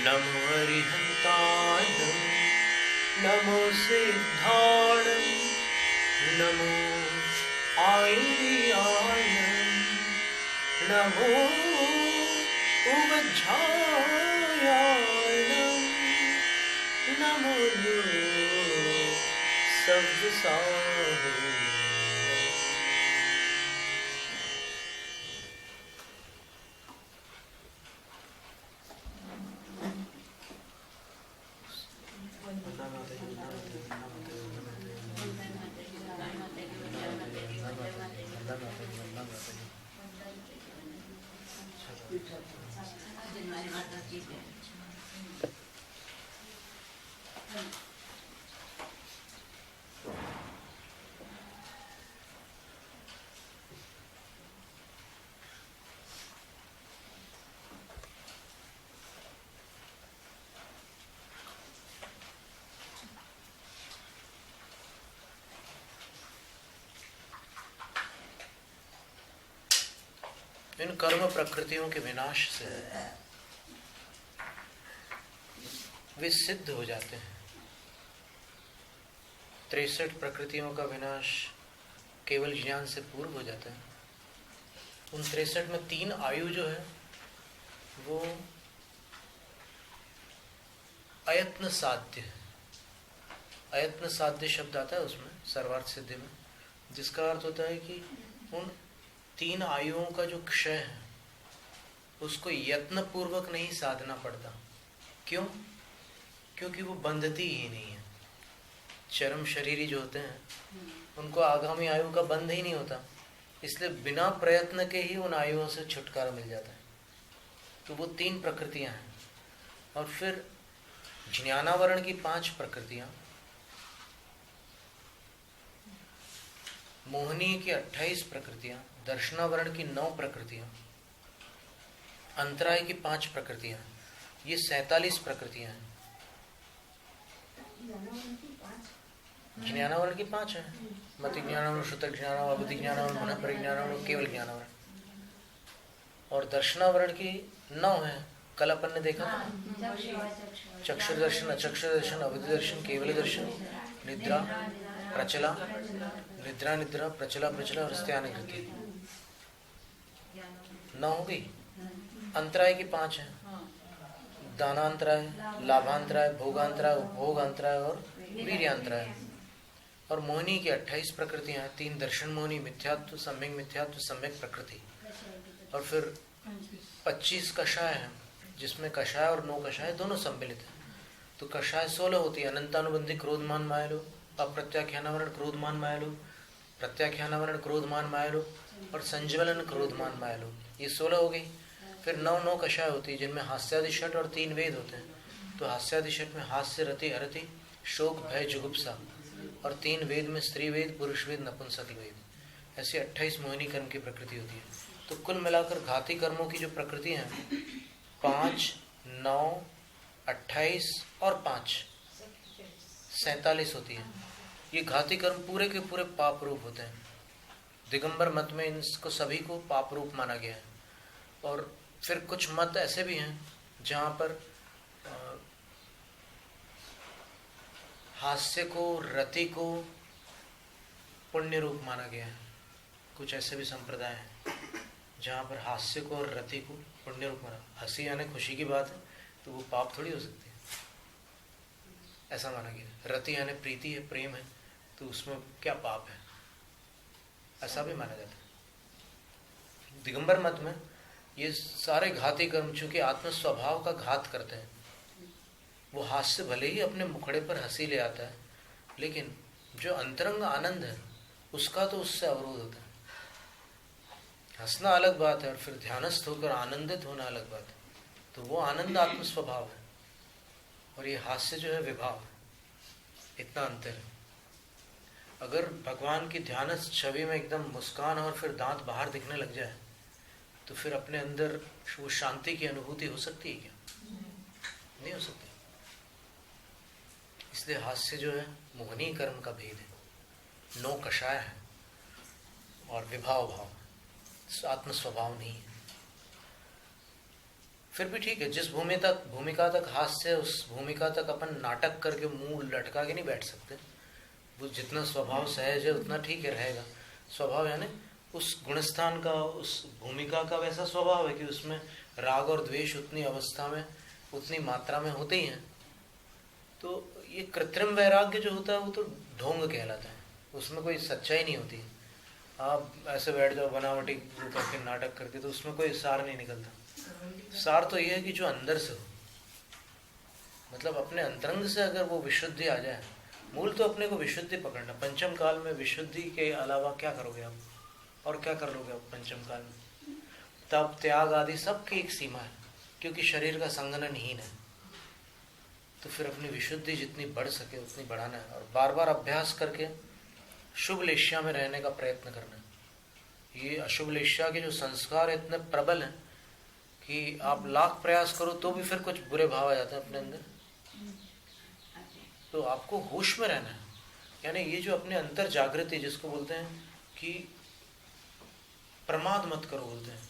नमो अरिहन्ताय नमो सिद्धाणं नमो आयर्याय नमो उवज्झायाय नमो सव्यसाय। इन कर्म प्रकृतियों के विनाश से वे सिद्ध हो जाते हैं। 63 प्रकृतियों का विनाश केवल ज्ञान से पूर्व हो जाता है। उन 63 में 3 आयु जो है वो अयत्न साध्य है। अयत्न साध्य शब्द आता है उसमें सर्वार्थ सिद्धि में, जिसका अर्थ होता है कि उन 3 आयुओं का जो क्षय है उसको यत्न पूर्वक नहीं साधना पड़ता। क्यों? क्योंकि वो बंधती ही नहीं है। चरम शरीरी जो होते हैं उनको आगामी आयु का बंध ही नहीं होता, इसलिए बिना प्रयत्न के ही उन आयुओं से छुटकारा मिल जाता है। तो वो 3 प्रकृतियां हैं। और फिर ज्ञानावरण की 5 प्रकृतियां, मोहनीय की 28 प्रकृतियां, दर्शनावरण की 9 प्रकृतियां, अंतराय की 5 प्रकृतियां, ये 47 प्रकृतियां हैं। ज्ञानावरण की 5 है। मति ज्ञानावरण, श्रुत ज्ञानावरण, अवधि ज्ञानावरण, मन परिज्ञानावरण, केवल ज्ञानावरण। और दर्शनावरण की 9 है। कल अपन ने देखा चक्षुर दर्शन, अचक्षुर दर्शन, अवधि दर्शन, केवल दर्शन, निद्रा, प्रचला, निद्रा निद्रा, प्रचला प्रचला और स्त्यानुकृति। 9 हो गई। अंतराय की 5 है। दानांतराय, लाभांतराय, भोगांतराय, उपभोगांतराय और वीर्यांतराय। और मोहिनी की 28 प्रकृतियां हैं। 3 दर्शन मोहिनी, मिथ्यात्व, सम्यक प्रकृति। और फिर 25 कषाय है, जिसमें कषाय और 9 कषाय दोनों सम्मिलित है। तो कषाय 16 होती है। अनंतानुबंधी क्रोधमान मायालो, अप्रत्याख्यानावरण क्रोधमान मायालो, प्रत्याख्यानावरण क्रोधमान मायालो और संज्वलन क्रोधमान मायालो, ये 16 हो गई। फिर 9 कषाय होती है, जिनमें हास्यादि षट और 3 वेद होते हैं। तो हास्यादि षट में हास्य, रति, हरति, शोक, भय, जुगुप्सा, और 3 वेद में स्त्री वेद, पुरुष वेद, नपुंसक वेद। ऐसी 28 मोहिनी कर्म की प्रकृति होती है। तो कुल मिलाकर घाती कर्मों की जो प्रकृति हैं 5, 9, 28 और 5 47 होती है। ये घाती कर्म पूरे के पूरे पाप रूप होते हैं। दिगंबर मत में इनको सभी को पाप रूप माना गया है। और फिर कुछ मत ऐसे भी हैं जहाँ पर हास्य को, रति को पुण्य रूप माना गया है। कुछ ऐसे भी संप्रदाय हैं जहाँ पर हास्य को और रति को पुण्य रूप माना। हंसी यानी खुशी की बात है, तो वो पाप थोड़ी हो सकती है, ऐसा माना गया। रति यानी प्रीति है, प्रेम है, तो उसमें क्या पाप है, ऐसा भी माना जाता है। दिगंबर मत में ये सारे घाती कर्म चूंकि आत्म स्वभाव का घात करते हैं, वो हास्य भले ही अपने मुखड़े पर हंसी ले आता है, लेकिन जो अंतरंग आनंद है उसका तो उससे अवरोध होता है। हंसना अलग बात है और फिर ध्यानस्थ होकर आनंदित होना अलग बात है। तो वो आनंद आत्म स्वभाव है और ये हास्य जो है विभाव है। इतना अंतर है। अगर भगवान की ध्यानस्थ छवि में एकदम मुस्कान और फिर दांत बाहर दिखने लग जाए तो फिर अपने अंदर वो शांति की अनुभूति हो सकती है क्या? नहीं हो सकती। इसलिए हास्य जो है मोहनी कर्म का भेद है। 9 कषाय है और विभाव भाव, आत्म स्वभाव नहीं है। फिर भी ठीक है, जिस भूमिका तक हास्य, उस भूमिका तक अपन नाटक करके मुंह लटका के नहीं बैठ सकते। वो जितना स्वभाव सहज है उतना ठीक है रहेगा। स्वभाव यानी उस गुणस्थान का, उस भूमिका का वैसा स्वभाव है कि उसमें राग और द्वेष उतनी अवस्था में, उतनी मात्रा में होते ही हैं। तो ये कृत्रिम वैराग्य जो होता है वो तो ढोंग कहलाता है, उसमें कोई सच्चाई नहीं होती। आप ऐसे बैठ जाओ बनावटी करके नाटक करके, तो उसमें कोई सार नहीं निकलता। सार तो ये है कि जो अंदर से हो, मतलब अपने अंतरंग से अगर वो विशुद्धि आ जाए। मूल तो अपने को विशुद्धि पकड़ना। पंचम काल में विशुद्धि के अलावा क्या करोगे आप, और क्या कर लोगे आप पंचम काल में? तप, त्याग आदि सबकी एक सीमा है, क्योंकि शरीर का संघनन हीन है। तो फिर अपनी विशुद्धि जितनी बढ़ सके उतनी बढ़ाना है, और बार बार अभ्यास करके शुभ लेश्या में रहने का प्रयत्न करना है। ये अशुभ लेश्या के जो संस्कार इतने प्रबल हैं कि आप लाख प्रयास करो तो भी फिर कुछ बुरे भाव आ जाते हैं अपने अंदर। तो आपको होश में रहना है, यानी ये जो अपने अंतर जागृति जिसको बोलते हैं कि प्रमाद मत करो बोलते हैं।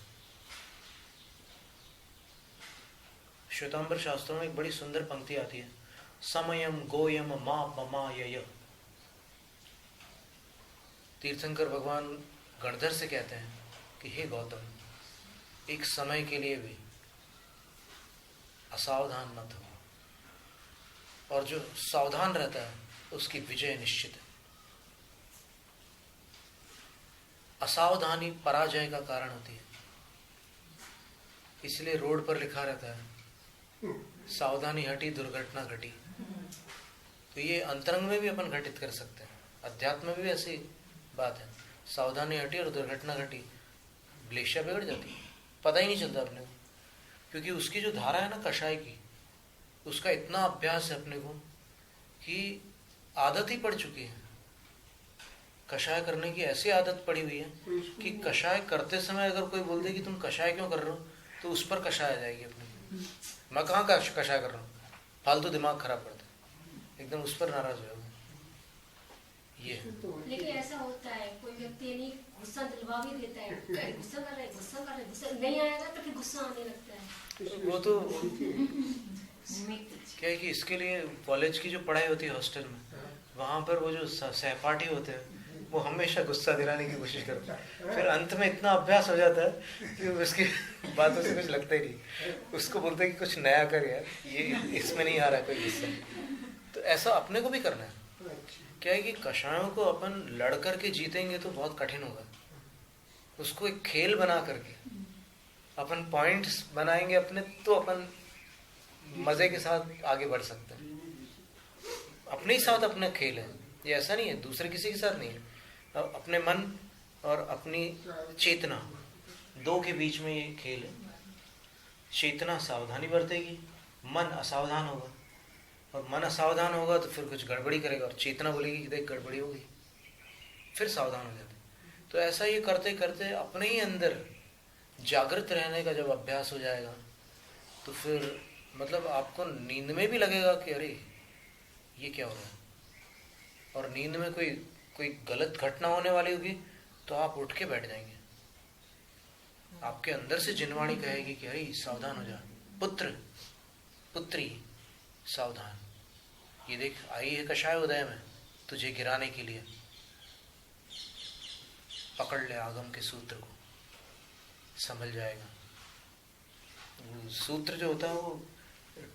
श्वेतांबर शास्त्रों में एक बड़ी सुंदर पंक्ति आती है, समयम गोयम मा पमा यय। तीर्थंकर भगवान गणधर से कहते हैं कि हे गौतम, एक समय के लिए भी असावधान मत हो, और जो सावधान रहता है उसकी विजय निश्चित है। असावधानी पराजय का कारण होती है, इसलिए रोड पर लिखा रहता है सावधानी हटी दुर्घटना घटी। तो ये अंतरंग में भी अपन घटित कर सकते हैं, अध्यात्म में भी ऐसी बात है। सावधानी हटी और दुर्घटना घटी, लेश्या बिगड़ जाती है, पता ही नहीं चलता अपने को, क्योंकि उसकी जो धारा है ना कषाय की, उसका इतना अभ्यास है अपने को कि आदत ही पड़ चुकी है। कषाय करने की ऐसी आदत पड़ी हुई है कि कषाय करते समय अगर कोई बोल दे कि तुम कषाय क्यों कर रहे हो, तो उस पर कषाय आ जाएगी अपने। मैं कहाँ कषाय कर रहा हूँ, फालतू दिमाग खराब करता है, एकदम उस पर नाराज हो जाओगे। ये लेकिन ऐसा होता है, कोई व्यक्ति नहीं गुस्सा दिलवा भी देता है, गुस्सा कर रहे गुस्सा नहीं आएगा तो फिर गुस्सा आने लगता है। वो तो क्या है कि इसके लिए कॉलेज की जो पढ़ाई होती है हॉस्टल में, वहाँ पर वो जो सहपाठी होते हैं वो हमेशा गुस्सा दिलाने की कोशिश करते हैं। फिर अंत में इतना अभ्यास हो जाता है कि उसकी बातों से कुछ लगता ही नहीं। उसको बोलते हैं कि कुछ नया कर यार, ये इसमें नहीं आ रहा कोई गुस्सा। तो ऐसा अपने को भी करना है। क्या है कि कषायों को अपन लड़ करके जीतेंगे तो बहुत कठिन होगा। उसको एक खेल बना करके अपन पॉइंट्स बनाएंगे अपने, तो अपन मजे के साथ आगे बढ़ सकते हैं। अपने ही साथ अपना खेल है ये, ऐसा नहीं है दूसरे किसी के साथ नहीं है। अपने मन और अपनी चेतना दो के बीच में ये खेल है। चेतना सावधानी बरतेगी, मन असावधान होगा, और मन असावधान होगा तो फिर कुछ गड़बड़ी करेगा, और चेतना बोलेगी कि देख गड़बड़ी होगी, फिर सावधान हो जाते। तो ऐसा ये करते करते अपने ही अंदर जागृत रहने का जब अभ्यास हो जाएगा तो फिर मतलब आपको नींद में भी लगेगा कि अरे ये क्या हो रहा है, और नींद में कोई गलत घटना होने वाली होगी तो आप उठ के बैठ जाएंगे। आपके अंदर से जिनवाणी कहेगी कि अरे सावधान हो जा पुत्र पुत्री, सावधान, ये देख आई है कषाय उदय में तुझे गिराने के लिए, पकड़ ले आगम के सूत्र को, संभल जाएगा। वो सूत्र जो होता है वो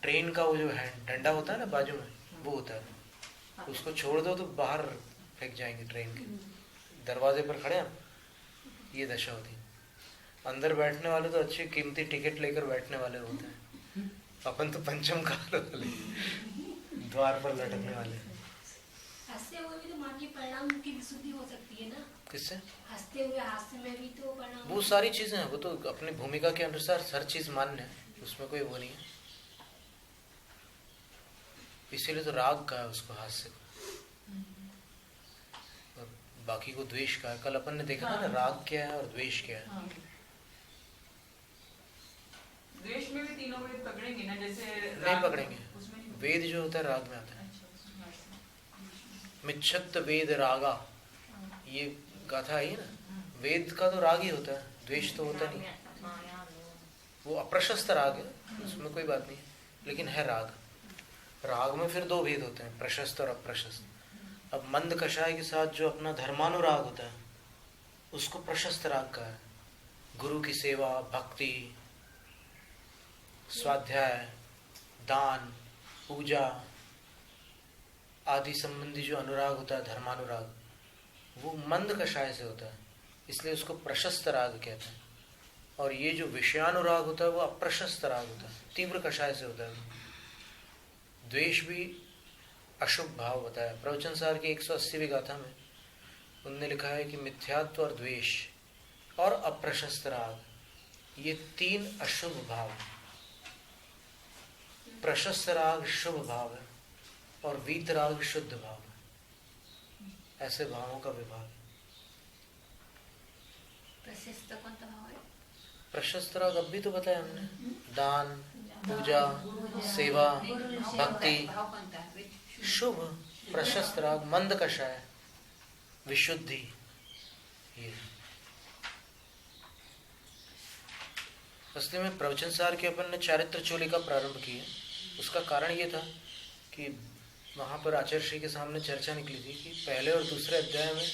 ट्रेन का वो जो है डंडा होता है ना बाजू में, वो होता है, उसको छोड़ दो तो बाहर फेंक जाएंगे ट्रेन के। दरवाजे पर खड़े हैं, ये दशा होती है। अंदर बैठने वाले तो अच्छी कीमती टिकट लेकर बैठने वाले होते हैं, अपन तो पंचम काल वाले द्वार पर लटकने वाले। हंसते हुए भी तो मान की परिणाम की विशुद्धि हो सकती है ना। किससे? हंसते हुए हास्य में भी तो परिणाम। वो सारी चीजें हैं, वो तो अपनी भूमिका के अनुसार हर चीज मान्य है, उसमें कोई वो नहीं है। इसीलिए तो राग का है उसको, हास्य को, और बाकी को द्वेष का है। कल अपन ने देखा था ना राग क्या है और द्वेष क्या है। द्वेष में भी तीनों वेद पकड़ेंगे ना, जैसे नहीं पकड़ेंगे, वेद जो होता है राग में आता है। मिच्छत वेद रागा, ये गाथा आई है ना, वेद का तो राग ही होता है, द्वेष तो होता नहीं। वो अप्रशस्त राग है, उसमें कोई बात नहीं है, लेकिन है राग। राग में फिर दो भेद होते हैं, प्रशस्त और अप्रशस्त। अब मंद कषाय के साथ जो अपना धर्मानुराग होता है उसको प्रशस्त राग का है। गुरु की सेवा, भक्ति, स्वाध्याय, दान, पूजा आदि संबंधी जो अनुराग होता है, धर्मानुराग, वो मंद कषाय से होता है, इसलिए उसको प्रशस्त राग कहते हैं। और ये जो विषयानुराग होता है वो अप्रशस्त राग होता है, तीव्र कषाय से होता है। द्वेष भी अशुभ भाव बताया। प्रवचन सार की 180वीं गाथा में उनने लिखा है कि मिथ्यात्व और द्वेष और अप्रशस्त राग, ये तीन अशुभ भाव। प्रशस्त राग शुभ भाव है और वीतराग शुद्ध भाव है। ऐसे भावों का विभाग। प्रशस्त कौन सा भाव है? प्रशस्त राग अब भी तो बताया हमने, दान, पूजा, सेवा, भक्ति, शुभ। प्रशस्त राग मंद कषाय, विशुद्धि। ये असली में प्रवचन सार के अपन ने चारित्र चोलिका प्रारंभ की है। उसका कारण ये था कि वहाँ पर आचार्य श्री के सामने चर्चा निकली थी कि पहले और दूसरे अध्याय में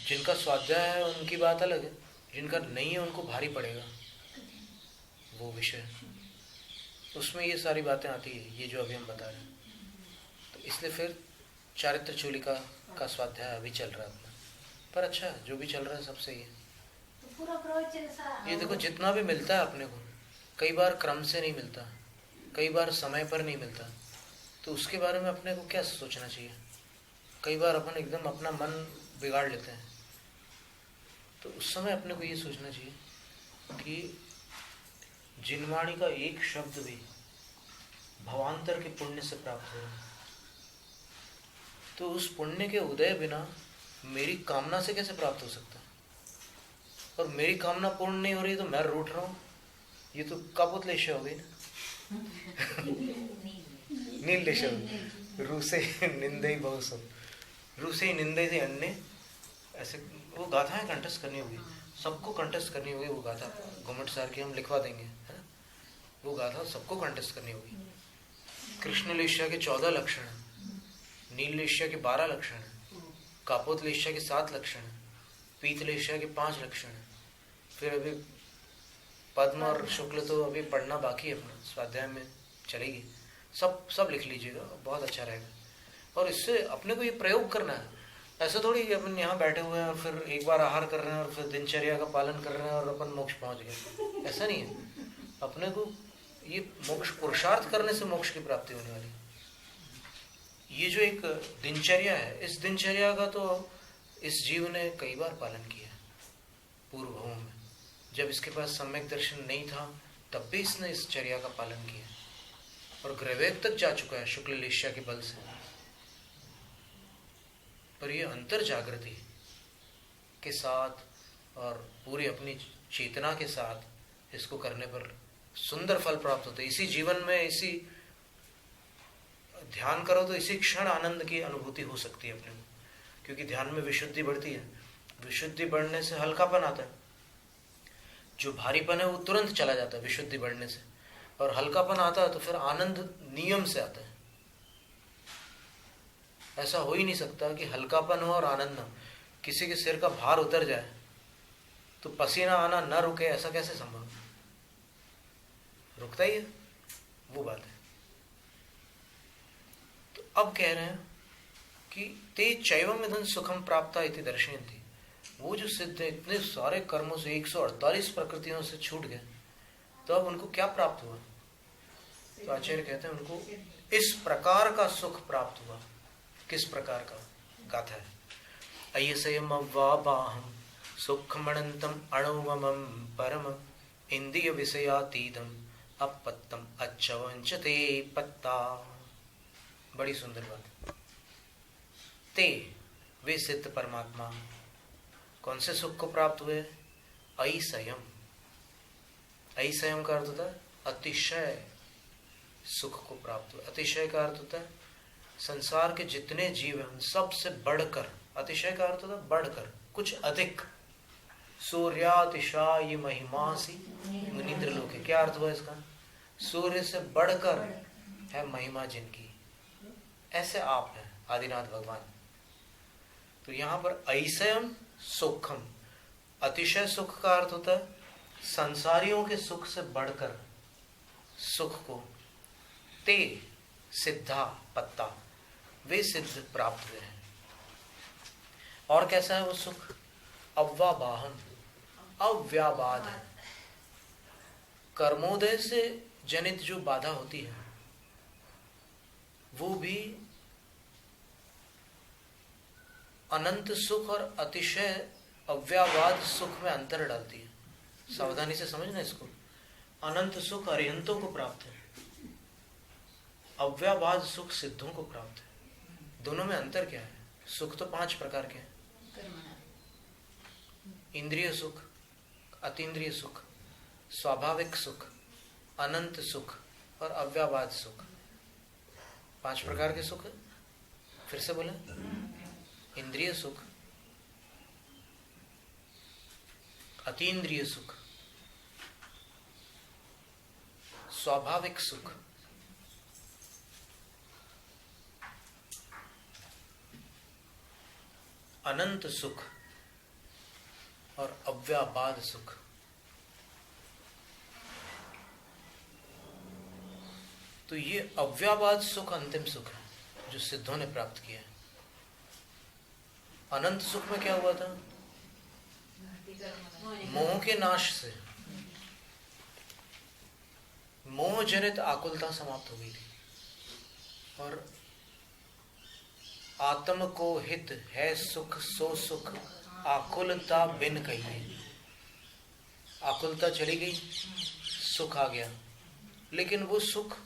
जिनका स्वाध्याय है उनकी बात अलग है, जिनका नहीं है उनको भारी पड़ेगा वो विषय। उसमें ये सारी बातें आती है, ये जो अभी हम बता रहे हैं। तो इसलिए फिर चारित्र चोलिका का स्वाध्याय अभी चल रहा है अपना, पर अच्छा है, जो भी चल रहा है सब सही है। पूरा प्रवचन सा ये देखो, जितना भी मिलता है अपने को, कई बार क्रम से नहीं मिलता, कई बार समय पर नहीं मिलता, तो उसके बारे में अपने को क्या सोचना चाहिए। कई बार अपन एकदम अपना मन बिगाड़ लेते हैं, तो उस समय अपने को ये सोचना चाहिए कि जिनवाणी का एक शब्द भी भवांतर के पुण्य से प्राप्त हो रहा है, तो उस पुण्य के उदय बिना मेरी कामना से कैसे प्राप्त हो सकता है। और मेरी कामना पूर्ण नहीं हो रही तो मैं रूठ रहा हूँ, ये तो कापोतलेशय हो गई ना। नीलदेश रूसे निंदे बहुसम, रूसे निंदे से अन्य, ऐसे वो गाथाएं कंठस्थ करनी होगी, सबको कंठस्थ करनी होगी। वो गाथा घुमट सार की हम लिखवा देंगे, है ना। वो गाथा सबको कंठस्थ करनी होगी। कृष्ण लेशिया के 14 लक्षण, नील लेशिया के 12 लक्षण, कापोत लेशिया के 7 लक्षण, पीत लेशिया के 5 लक्षण। फिर अभी पद्म और शुक्ल तो अभी पढ़ना बाकी है, अपना स्वाध्याय में चलेगी। सब लिख लीजिएगा, बहुत अच्छा रहेगा। और इससे अपने को ये प्रयोग करना है। ऐसा थोड़ी कि अपन यहाँ बैठे हुए हैं और फिर एक बार आहार कर रहे हैं और फिर दिनचर्या का पालन कर रहे हैं और अपन मोक्ष पहुँच गए, ऐसा नहीं है। अपने को ये मोक्ष पुरुषार्थ करने से मोक्ष की प्राप्ति होने वाली। ये जो एक दिनचर्या है, इस दिनचर्या का तो इस जीव ने कई बार पालन किया पूर्व भवों में। जब इसके पास सम्यक दर्शन नहीं था तब भी इसने इस चर्या का पालन किया और ग्रहवेग तक जा चुका है शुक्ल लेशिया के बल से। पर ये अंतर जागृति के साथ और पूरी अपनी चेतना के साथ इसको करने पर सुंदर फल प्राप्त होते। इसी जीवन में इसी ध्यान करो तो इसी क्षण आनंद की अनुभूति हो सकती है अपने को, क्योंकि ध्यान में विशुद्धि बढ़ती है। विशुद्धि बढ़ने से हल्कापन आता है, जो भारीपन है वो तुरंत चला जाता है विशुद्धि बढ़ने से, और हल्कापन आता है तो फिर आनंद नियम से आता है। ऐसा हो ही नहीं सकता कि हल्कापन हो और आनंद हो। किसी के सिर का भार उतर जाए तो पसीना आना न रुके, ऐसा कैसे संभव? रुकता ही है, वो बात है। तो अब कह रहे हैं कि ते चैवम इदं सुखम प्राप्ता इति दर्शयन्ति। वो जो सिद्ध है, इतने सारे कर्मों से 148 प्रकृतियों से छूट गए, तो अब उनको क्या प्राप्त हुआ? तो आचार्य कहते हैं उनको इस प्रकार का सुख प्राप्त हुआ। किस प्रकार का? गाथा है, अयसयम अव्वाबाहम सुखमणंतम अणुवमं परमं इंद्रिय विषयातीतम अपत्तम अच्छवंचते पत्ता। बड़ी सुंदर बात। ते वे सिद्ध परमात्मा कौन से सुख को प्राप्त हुए? ऐसयम। ऐसयम का अर्थ होता है अतिशय सुख को प्राप्त हुए। अतिशय का अर्थ होता है संसार के जितने जीव हैं सबसे बढ़कर। अतिशय का अर्थ होता है बढ़कर, कुछ अधिक। सूर्यातिशायी महिमासी मुनीन्द्र लोके। क्या अर्थ हुआ इसका? सूर्य से बढ़कर है महिमा जिनकी, ऐसे आप हैं आदिनाथ भगवान। तो यहां पर ऐसयम सुखम, अतिशय सुख का अर्थ होता है संसारियों के सुख से बढ़कर सुख को। ते सिद्धा पत्ता, वे सिद्ध प्राप्त हुए हैं। और कैसा है वो सुख? अव्याबाहम, अव्याबाध है। कर्मोदय से जनित जो बाधा होती है वो भी अनंत सुख और अतिशय अव्याबाध सुख में अंतर डालती है। सावधानी से समझना इसको। अनंत सुख अरिहंतों को प्राप्त है, अव्याबाध सुख सिद्धों को प्राप्त है। दोनों में अंतर क्या है? सुख तो 5 प्रकार के हैं। इंद्रिय सुख, अतीन्द्रिय सुख, स्वाभाविक सुख, अनंत सुख और अव्याबाध सुख। 5 प्रकार के सुख है। फिर से बोले, इंद्रिय सुख, अतीन्द्रिय सुख, स्वाभाविक सुख, अनंत सुख और अव्याबाध सुख। तो ये अव्याबाध सुख अंतिम सुख है जो सिद्धों ने प्राप्त किया है। अनंत सुख में क्या हुआ था? मोह के नाश से मोह जनित आकुलता समाप्त हो गई थी और आत्म को हित है सुख सो सुख आकुलता बिन कहिए। आकुलता चली गई, सुख आ गया। लेकिन वो सुख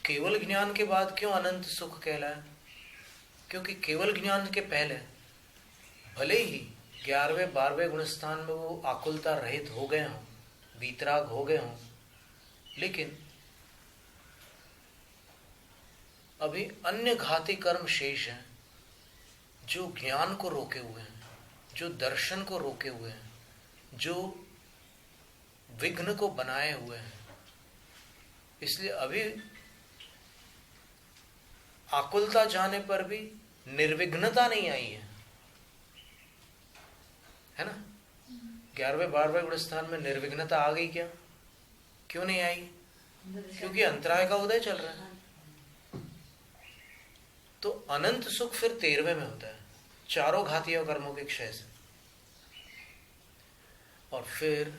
केवल ज्ञान के बाद क्यों अनंत सुख कहलाया? क्योंकि केवल ज्ञान के पहले भले ही 11वें 12वें गुणस्थान में वो आकुलता रहित हो गए हों, वीतराग हो गए हों, लेकिन अभी अन्य घाती कर्म शेष हैं जो ज्ञान को रोके हुए हैं, जो दर्शन को रोके हुए हैं, जो विघ्न को बनाए हुए हैं। इसलिए अभी आकुलता जाने पर भी निर्विघ्नता नहीं आई है ना? 11वें 12वें गुणस्थान में निर्विघ्नता आ गई क्या? क्यों नहीं आई? क्योंकि अंतराय का उदय चल रहा है। तो अनंत सुख फिर 13वें में होता है, चारों घातीय कर्मों के क्षय से। और फिर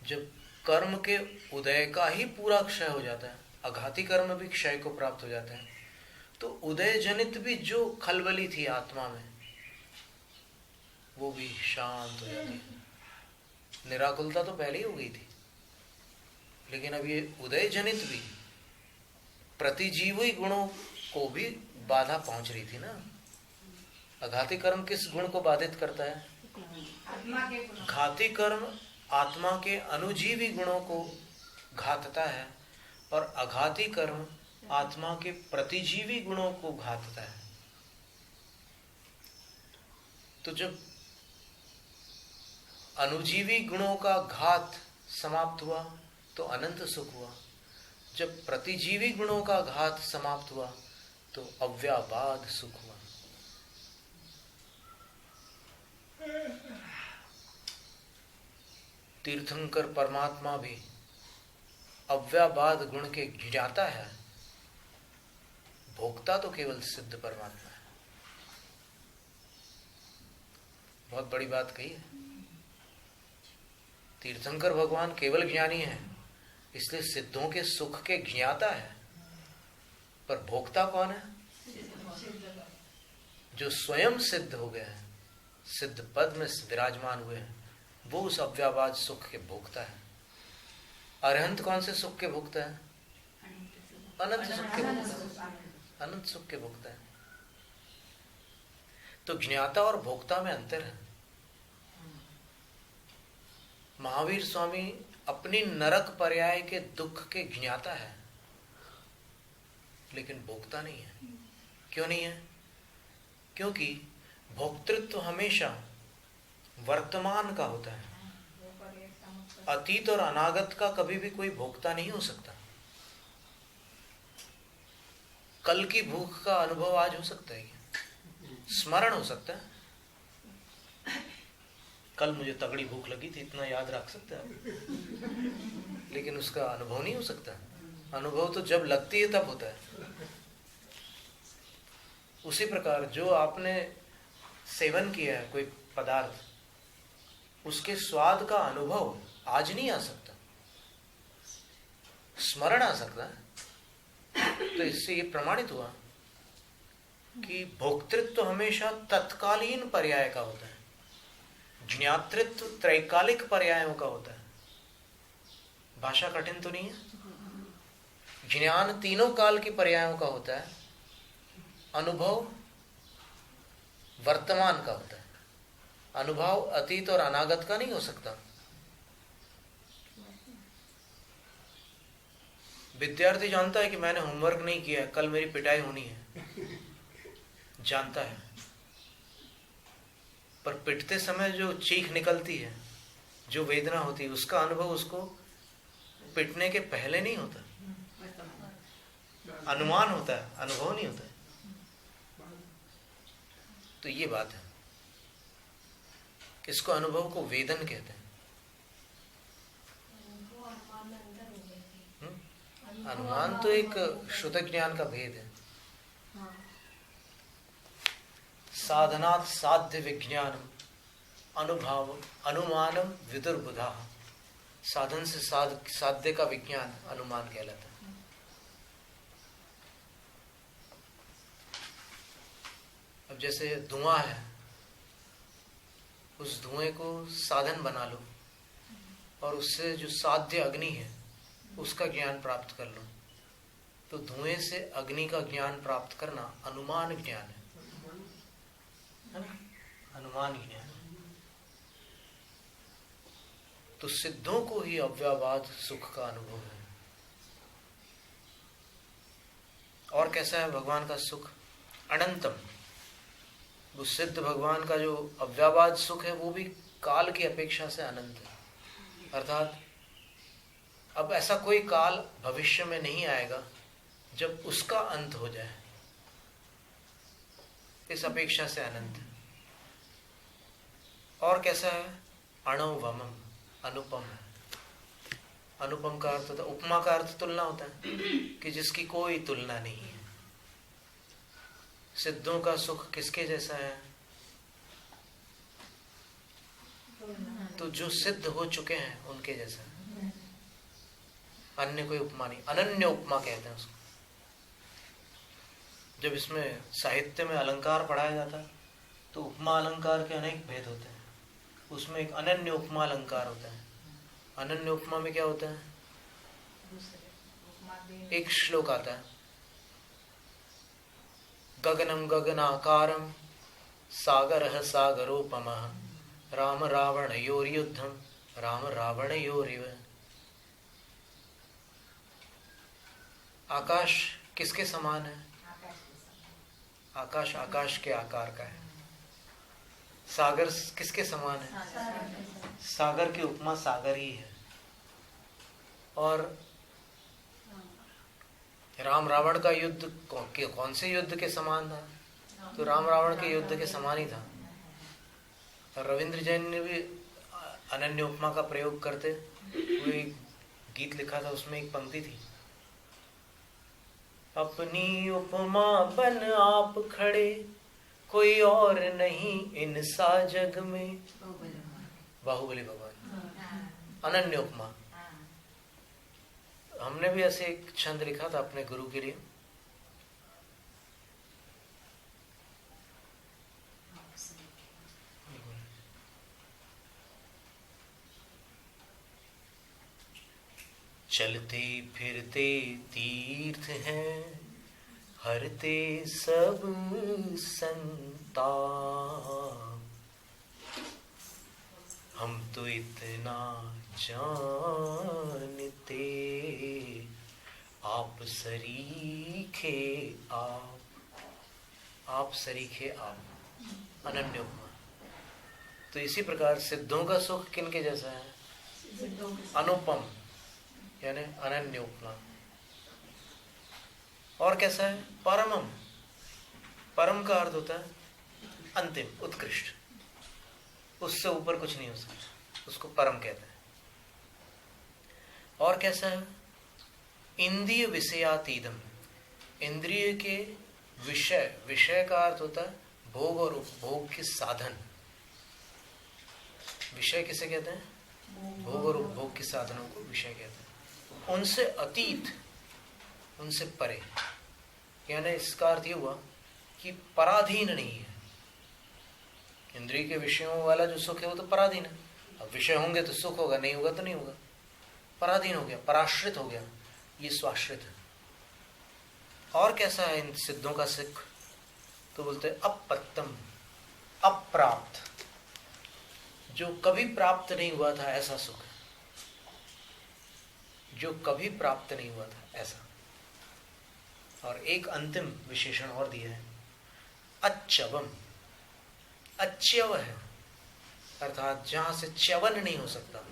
जब कर्म के उदय का ही पूरा क्षय हो जाता है, अघाती कर्म भी क्षय को प्राप्त हो जाते हैं, तो उदय जनित भी जो खलबली थी आत्मा में वो भी शांत हो जाती है। निराकुलता तो पहले ही हो गई थी, लेकिन अब ये उदय जनित भी प्रतिजीवी गुणों को भी बाधा पहुंच रही थी ना। अघाती कर्म किस गुण को बाधित करता है? घाती कर्म आत्मा के अनुजीवी गुणों को घातता है और अघाती कर्म आत्मा के प्रतिजीवी गुणों को घातता है। तो जब अनुजीवी गुणों का घात समाप्त हुआ तो अनंत सुख हुआ। जब प्रतिजीवी गुणों का घात समाप्त हुआ तो अव्याबाध सुख हुआ। तीर्थंकर परमात्मा भी अव्याबाध गुण के ज्ञाता है, भोक्ता तो केवल सिद्ध परमात्मा है। बहुत बड़ी बात कही है। तीर्थंकर भगवान केवल ज्ञानी है, इसलिए सिद्धों के सुख के ज्ञाता है, पर भोक्ता कौन है? जो स्वयं सिद्ध हो गया है, सिद्ध पद में विराजमान हुए हैं, वो उस अव्याबाद सुख के भोक्ता है। अरहंत कौन से सुख के भोक्ता है? अनंत सुख के भोक्ता है। अनंत सुख के भोक्ता है। तो ज्ञाता और भोक्ता में अंतर है। महावीर स्वामी अपनी नरक पर्याय के दुख के ज्ञाता है, लेकिन भोक्ता नहीं है। क्यों नहीं है? क्योंकि भोक्तृत्व हमेशा वर्तमान का होता है। अतीत और अनागत का कभी भी कोई भोक्ता नहीं हो सकता। कल की भूख का अनुभव आज हो सकता है क्या? स्मरण हो सकता है। कल मुझे तगड़ी भूख लगी थी, इतना याद रख सकता है, लेकिन उसका अनुभव नहीं हो सकता। अनुभव तो जब लगती है तब होता है। उसी प्रकार जो आपने सेवन किया है कोई पदार्थ, उसके स्वाद का अनुभव आज नहीं आ सकता, स्मरण आ सकता है। तो इससे ये प्रमाणित हुआ कि भोक्तृत्व तो हमेशा तत्कालीन पर्याय का होता है, ज्ञातृत्व त्रैकालिक पर्यायों का होता है। भाषा कठिन तो नहीं है। ज्ञान तीनों काल की पर्यायों का होता है, अनुभव वर्तमान का होता है। अनुभव अतीत और अनागत का नहीं हो सकता। विद्यार्थी जानता है कि मैंने होमवर्क नहीं किया, कल मेरी पिटाई होनी है, जानता है, पर पिटते समय जो चीख निकलती है, जो वेदना होती है, उसका अनुभव उसको पिटने के पहले नहीं होता, अनुमान होता है, अनुभव नहीं होता है। तो ये बात है, इसको अनुभव को वेदन कहते हैं। अनुमान तो एक शुद्ध ज्ञान का भेद है। साधनात् साध्य विज्ञान अनुभाव अनुमानम विदुर्बुधा। साधन से साध्य का विज्ञान अनुमान कहलाता है। अब जैसे धुआं है, उस धुएं को साधन बना लो और उससे जो साध्य अग्नि है उसका ज्ञान प्राप्त कर लो, तो धुएं से अग्नि का ज्ञान प्राप्त करना अनुमान ज्ञान है ना? अनुमान ज्ञान। तो सिद्धों को ही अव्यववाद सुख का अनुभव है। और कैसा है भगवान का सुख? अनंतम। वो सिद्ध भगवान का जो अव्यववाद सुख है वो भी काल की अपेक्षा से अनंत है। अर्थात अब ऐसा कोई काल भविष्य में नहीं आएगा जब उसका अंत हो जाए, इस अपेक्षा से अनंत है। और कैसा है? अणुवमम, अनुपम है। अनुपम का अर्थ होता है, उपमा का अर्थ तुलना होता है कि जिसकी कोई तुलना नहीं है। सिद्धों का सुख किसके जैसा है? तो जो सिद्ध हो चुके हैं उनके जैसा है, अन्य कोई उपमा नहीं। अनन्य उपमा कहते हैं उसको। जब इसमें साहित्य में अलंकार पढ़ाया जाता है तो उपमा अलंकार के अनेक भेद होते हैं, उसमें एक अनन्य उपमा अलंकार होता है। अनन्य उपमा में क्या होता है? एक श्लोक आता है, गगनम गगनाकारम सागरः सागरोपमः राम रावणयोर्युद्धम राम रावणयोरिव। आकाश किसके समान है? आकाश आकाश के आकार का है। सागर किसके समान है? सागर की उपमा सागर ही है। और राम रावण का युद्ध कौन से युद्ध के समान था? तो राम रावण के युद्ध के समान ही था। और रविंद्र जैन ने भी अनन्य उपमा का प्रयोग करते हुए एक गीत लिखा था, उसमें एक पंक्ति थी, अपनी उपमा बन आप खड़े कोई और नहीं इनसा जग में। बाहुबली भगवान। अनन्य उपमा। हमने भी ऐसे एक छंद लिखा था अपने गुरु के लिए। चलते फिरते तीर्थ हैं हरते सब संताप, हम तो इतना जानते आप सरीखे आप सरीखे आप। अनन्य उपमा। तो इसी प्रकार सिद्धों का सुख किनके जैसा है? अनुपम, यानी अनन्य उपमा। और कैसा है? परमम। परम का अर्थ होता है अंतिम, उत्कृष्ट, उससे ऊपर कुछ नहीं हो सकता, उसको परम कहते हैं। और कैसा है? इंद्रिय विषयातीदम, इंद्रिय के विषय, विषय का अर्थ होता है भोग और उपभोग के साधन। विषय किसे कहते हैं? भोग और उपभोग के साधनों को विषय कहते हैं। उनसे अतीत, उनसे परे, यानी इसका अर्थ ये हुआ कि पराधीन नहीं है। इंद्रिय के विषयों वाला जो सुख है वो तो पराधीन है। अब विषय होंगे तो सुख होगा, नहीं होगा तो नहीं होगा। पराधीन हो गया, पराश्रित हो गया, ये स्वाश्रित है। और कैसा है इन सिद्धों का सुख? तो बोलते हैं अपत्तम, अप्राप्त, जो कभी प्राप्त नहीं हुआ था ऐसा सुख है, जो कभी प्राप्त नहीं हुआ था ऐसा। और एक अंतिम विशेषण और दिया है, अच्छवम, अच्छव है, अर्थात जहां से च्यवन नहीं हो सकता।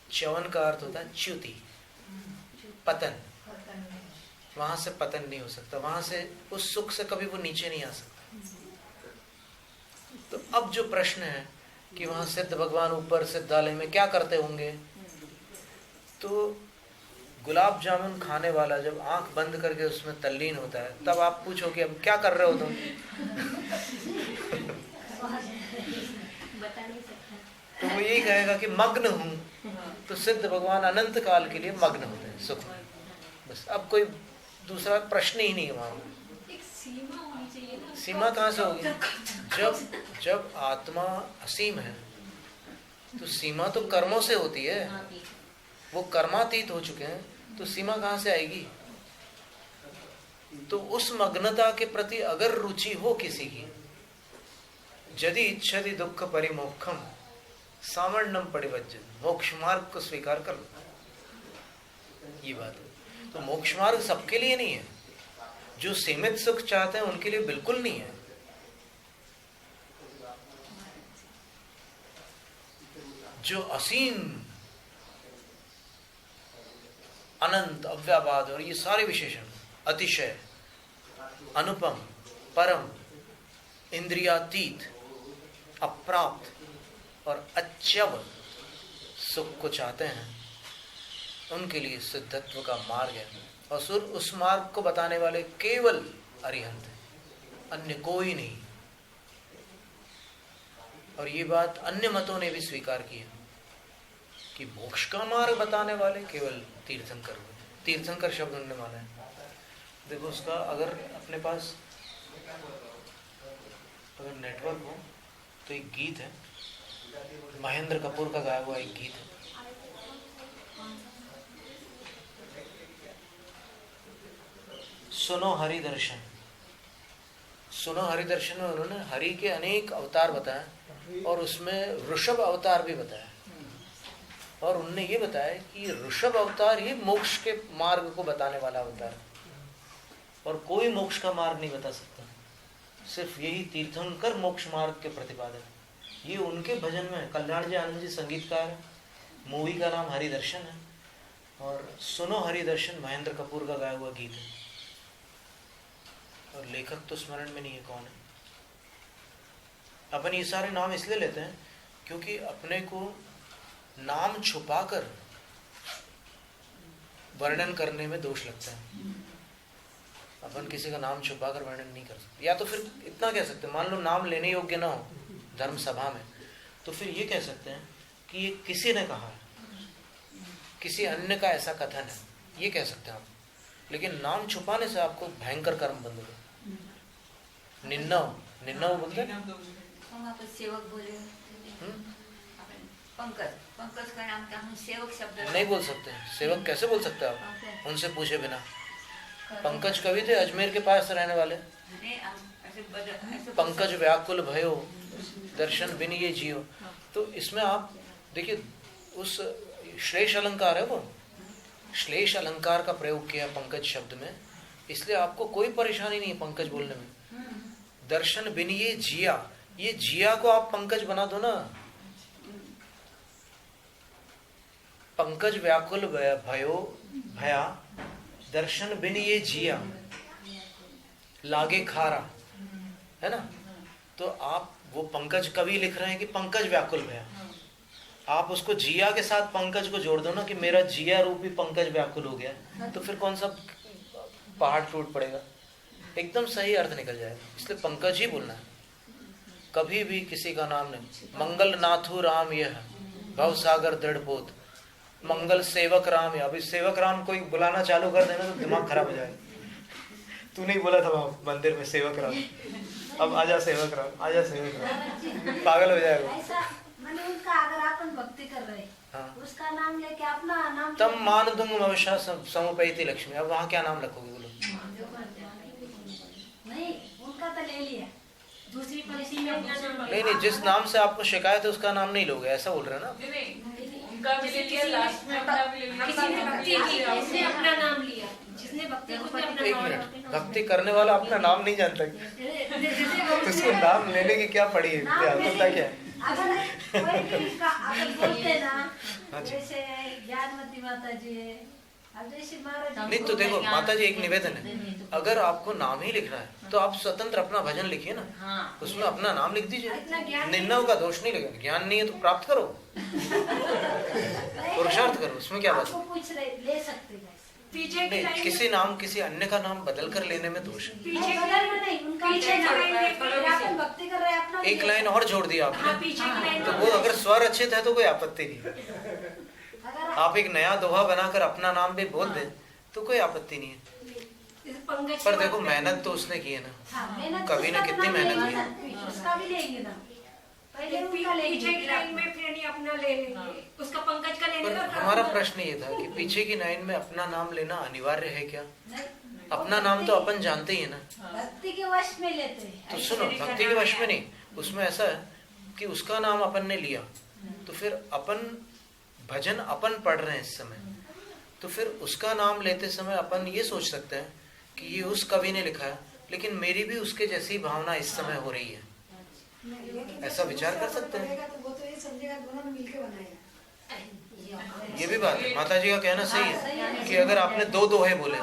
च्यवन का अर्थ होता है च्युति, पतन, वहां से पतन नहीं हो सकता, वहां से उस सुख से कभी वो नीचे नहीं आ सकता। तो अब जो प्रश्न है कि वहां सिद्ध भगवान ऊपर सिद्धालय में क्या करते होंगे, तो गुलाब जामुन खाने वाला जब आंख बंद करके उसमें तल्लीन होता है, तब आप पूछो कि अब क्या कर रहे हो तुम? तो वो यही कहेगा कि मग्न हूं। तो सिद्ध भगवान अनंत काल के लिए मग्न होते हैं सुख में, बस। अब कोई दूसरा प्रश्न ही नहीं है वहां। एक सीमा होनी चाहिए ना। सीमा कहाँ से होगी? जब आत्मा असीम है तो सीमा तो कर्मों से होती है, वो कर्मातीत हो चुके हैं, तो सीमा कहाँ से आएगी? तो उस मग्नता के प्रति अगर रुचि हो किसी की, यदि इच्छति दुख परिमोक्षम सामण्यम परिवज्जन, मोक्ष मार्ग को स्वीकार कर लो, ये बात है। तो मोक्ष मार्ग सबके लिए नहीं है, जो सीमित सुख चाहते हैं उनके लिए बिल्कुल नहीं है। जो असीम, अनंत, अव्याबाद और ये सारे विशेषण, अतिशय, अनुपम, परम, इंद्रियातीत, अप्राप्त और अच्यव सुख को चाहते हैं, उनके लिए सिद्धत्व का मार्ग है। और उस मार्ग को बताने वाले केवल अरिहंत हैं, अन्य कोई नहीं। और ये बात अन्य मतों ने भी स्वीकार की है कि मोक्ष का मार्ग बताने वाले केवल तीर्थंकर हुए। तीर्थंकर शब्द उन्होंने माना है। देखो उसका अगर अपने पास अगर नेटवर्क हो तो एक गीत है, महेंद्र कपूर का गाया हुआ एक गीत है, सुनो हरि दर्शन। सुनो हरि दर्शन में उन्होंने हरि के अनेक अवतार बताए और उसमें ऋषभ अवतार भी बताया। और उनने ये बताया कि ऋषभ अवतार ही मोक्ष के मार्ग को बताने वाला अवतार है, और कोई मोक्ष का मार्ग नहीं बता सकता, सिर्फ यही तीर्थंकर मोक्ष मार्ग के प्रतिपादक। ये उनके भजन में है। कल्याण जी आनंद जी संगीतकार है, मूवी का नाम हरि दर्शन है, और सुनो हरि दर्शन महेंद्र कपूर का गाया हुआ गीत है। और लेखक तो स्मरण में नहीं है कौन है। अपन ये सारे नाम इसलिए लेते हैं क्योंकि अपने को नाम छुपाकर वर्णन करने में दोष लगता है। अपन किसी का नाम छुपाकर वर्णन नहीं कर सकते। या तो फिर इतना कह सकते हैं, मान लो नाम लेने योग्य ना हो धर्म सभा में, तो फिर ये कह सकते हैं कि ये किसी ने कहा है, किसी अन्य का ऐसा कथन है, ये कह सकते हैं आप। लेकिन नाम छुपाने से आपको भयंकर कर्म बंद होगा। निन्नव बोलते हैं। सेवक बोले पंकज का नाम क्या, हम सेवक शब्द नहीं बोल सकते। सेवक कैसे बोल सकते हैं आप उनसे पूछे बिना? पंकज कवि थे अजमेर के पास रहने वाले। पंकज व्याकुल भयो दर्शन बिन ये जियो। तो इसमें आप देखिए उस श्लेष अलंकार है, वो श्लेष अलंकार का प्रयोग किया पंकज शब्द में, इसलिए आपको कोई परेशानी नहीं है पंकज बोलने में। दर्शन बिन ये जिया, ये जिया को आप पंकज बना दो ना। पंकज व्याकुल भयो भया, दर्शन बिन ये जिया लागे खारा, है ना। तो आप वो पंकज कवि लिख रहे हैं कि पंकज व्याकुल भया, आप उसको जिया के साथ पंकज को जोड़ दो ना कि मेरा जिया रूपी पंकज व्याकुल हो गया, तो फिर कौन सा पहाड़ टूट पड़ेगा, एकदम सही अर्थ निकल जाएगा। इसलिए पंकज ही बोलना है, कभी भी किसी का नाम नहीं। मंगल नाथु राम यह भव सागर दृढ़ पोत, मंगल सेवक राम। अभी सेवक राम कोई बुलाना चालू कर देना तो दिमाग खराब हो जाएगा। तू नहीं बोला था वहां मंदिर में सेवक राम, अब आजा सेवक राम, आजा सेवक राम, पागल हो जाएगा। ऐसा मैंने उनका अगर अपन भक्ति कर रहे हाँ। उसका नाम लेके अपना नाम तम मान दुंग मवशा समुपैति लक्ष्मी। अब वहां क्या नाम रखोगे बोलो? नहीं, उनका तो ले लिया। दूसरी पंक्ति में अपना नाम नहीं नहीं, जिस नाम से आपको शिकायत है उसका नाम नहीं लोगे, ऐसा बोल रहे हैं ना। उनका भी ले लिया, लास्ट में अपना भी ले लिया। किसी ने भक्ति की, उसने अपना नाम लिया, जिसने भक्ति को अपना एक नाम मिनट, भक्ति करने वाला अपना नाम नहीं जानता तो उसको नाम लेने की क्या पड़ी है, क्या होता क्या है? अगर कोई भी इसका अगर बोलते ना, हाँ जी। जैसे ज्ञानवती माता जी है, अब जैसे महाराज नहीं तो देखो माता जी, एक निवेदन है, अगर आपको नाम ही लिखना है तो आप स्वतंत्र अपना भजन लिखिए ना, उसमें अपना नाम लिख दीजिए। निन्दा का दोष नहीं लगेगा, ज्ञान नहीं है तो प्राप्त करो, पुरुषार्थ करो, उसमें क्या बात आपको है? पूछ रहे ले सकते हैं। पीछे की नहीं, लाइन किसी नाम किसी अन्य का नाम बदल कर लेने में दोष है। पीछे की बदल में नहीं, उनका पीछे की लाइन में अपन भक्ति कर रहे हैं अपना एक लाइन और जोड़ दिया हाँ, आपने, पीछे की लाइन तो में वो अगर स्वर अच्छे थे तो कोई आपत्ति नहीं। अगर आप एक नया दोहा बनाकर अपना नाम भी बोल दें तो कोई आपत्ति नहीं है। इस पंकज पर की देखो बात मेहनत तो उसने की है ना, हाँ, मेहनत कवि ने उसका कितनी तो नाम मेहनत लेंगे की ना, उसका भी लेंगे ना, पहले उनका पीछे लेंगे की लाइन में फिर नहीं अपना ले लेंगे, उसका पंकज का लेने पर का हमारा प्रश्न ये था कि पीछे की लाइन में अपना नाम लेना अनिवार्य है क्या? नहीं, अपना नाम तो अपन जानते ही है ना। भक्ति के वश में लेते हैं। तो सुनो, भक्ति के वश में नहीं, उसमें ऐसा है कि उसका नाम अपन ने लिया तो फिर अपन भजन अपन पढ़ रहे हैं इस समय, तो फिर उसका नाम लेते समय अपन ये सोच सकते हैं कि ये उस कवि ने लिखा है, लेकिन मेरी भी उसके जैसी भावना इस समय हो रही है, ऐसा विचार कर सकते हैं। तो वो तो ये समझेगा दोनों ने मिलके बनाया। ये भी बात है, माता जी का कहना सही है कि अगर आपने दो दोहे बोले,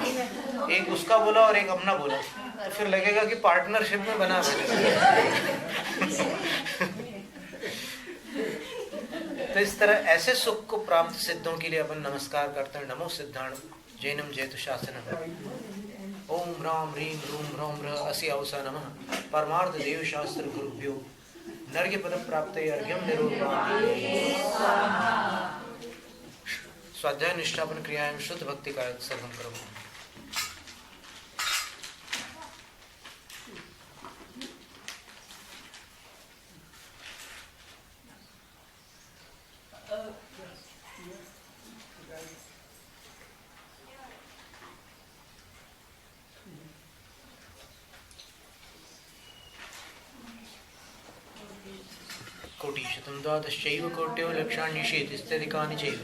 एक उसका बोला और एक अपना बोला, तो फिर लगेगा कि पार्टनरशिप में बना तो इस तरह ऐसे सुख को प्राप्त सिद्धों के लिए अपन नमस्कार करते हैं। नमो सिद्धाण जैनम जयतु शासनम। ओम राम ह्रीं रूम रोम र असि अवसा नमः। परमार्थ देव शास्त्र गुरुभ्यो नर्घ्य पद प्राप्त अर्घ्यम निरूपणामि। स्वाध्याय निष्ठापन क्रियाएं शुद्ध भक्ति का सर्वम करो। कोटिशतं द्वादशैव कोट्यो लक्षाण्यशीतिस्त्यधिकानि चैव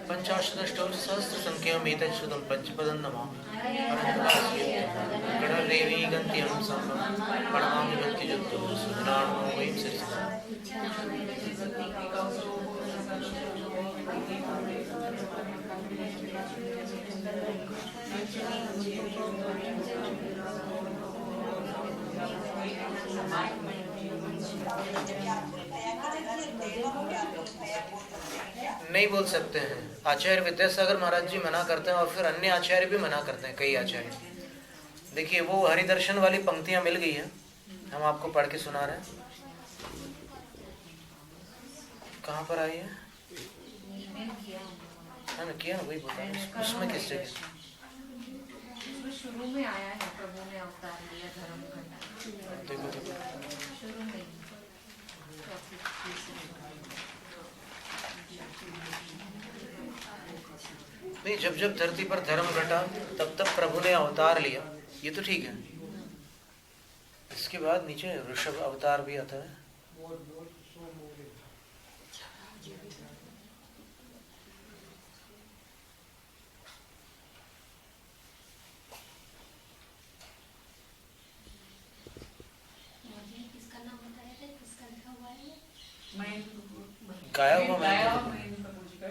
पञ्चाशदष्टोत्तरसहस्रसङ्ख्यमेतत् श्रुतं पञ्चपदं नमामि। गणदेवी गन्त्यं सम्भवं प्रणमामि भक्तियुक्तो सुजनार्णो वै सरिता। नहीं बोल सकते हैं, आचार्य विद्यासागर महाराज जी मना करते हैं और फिर अन्य आचार्य भी मना करते हैं, कई आचार्य। देखिए वो हरिदर्शन वाली पंक्तियां मिल गई हैं, हम आपको पढ़ के सुना रहे हैं। कहाँ पर आई है ना, किया ना, वही बताया उसमें किस जगह। शुरू में आया है, प्रभु ने अवतार लिया धर्म घटा। देखो देखो शुरू में नहीं, जब जब धरती पर धर्म घटा तब तब प्रभु ने अवतार लिया, ये तो ठीक है। इसके बाद नीचे ऋषभ अवतार भी आता है। गाया हुआ गाया हुआ मैंने महेंद्र कपूर जी का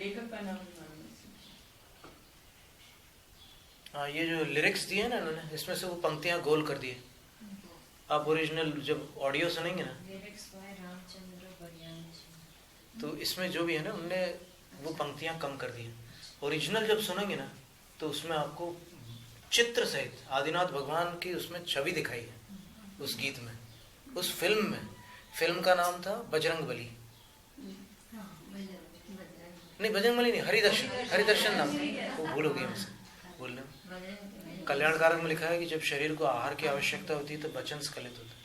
लेखक का नाम नहीं मालूम है। हाँ, ये जो लिरिक्स दिए ना इन्होंने, इसमें से वो पंक्तियां गोल कर दिए। आप ओरिजिनल जब ऑडियो सुनेंगे ना लिरिक्स बाय रामचंद्र बरियान जी। तो इसमें जो भी है ना उनने वो पंक्तियां कम कर दी हैं। ओरिजिनल जब सुनेंगे ना तो उसमें आपको चित्र सहित आदिनाथ भगवान की उसमें छवि दिखाई है उस गीत में, उस फिल्म में। फिल्म का नाम था बजरंग बली, नहीं बजरंग बली नहीं, हरिदर्शन, हरिदर्शन नाम था, वो भूल हो गई मुझसे बोलने में। कल्याणकारक में लिखा है कि जब शरीर को आहार की आवश्यकता होती है तो वचन स्खलित होता है।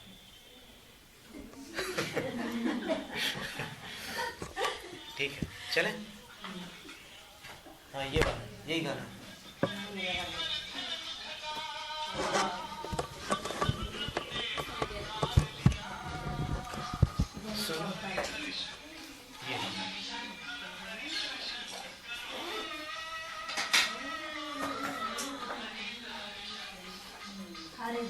ठीक है, चले। हाँ, ये गाना, यही गाना। सुनो ये हरे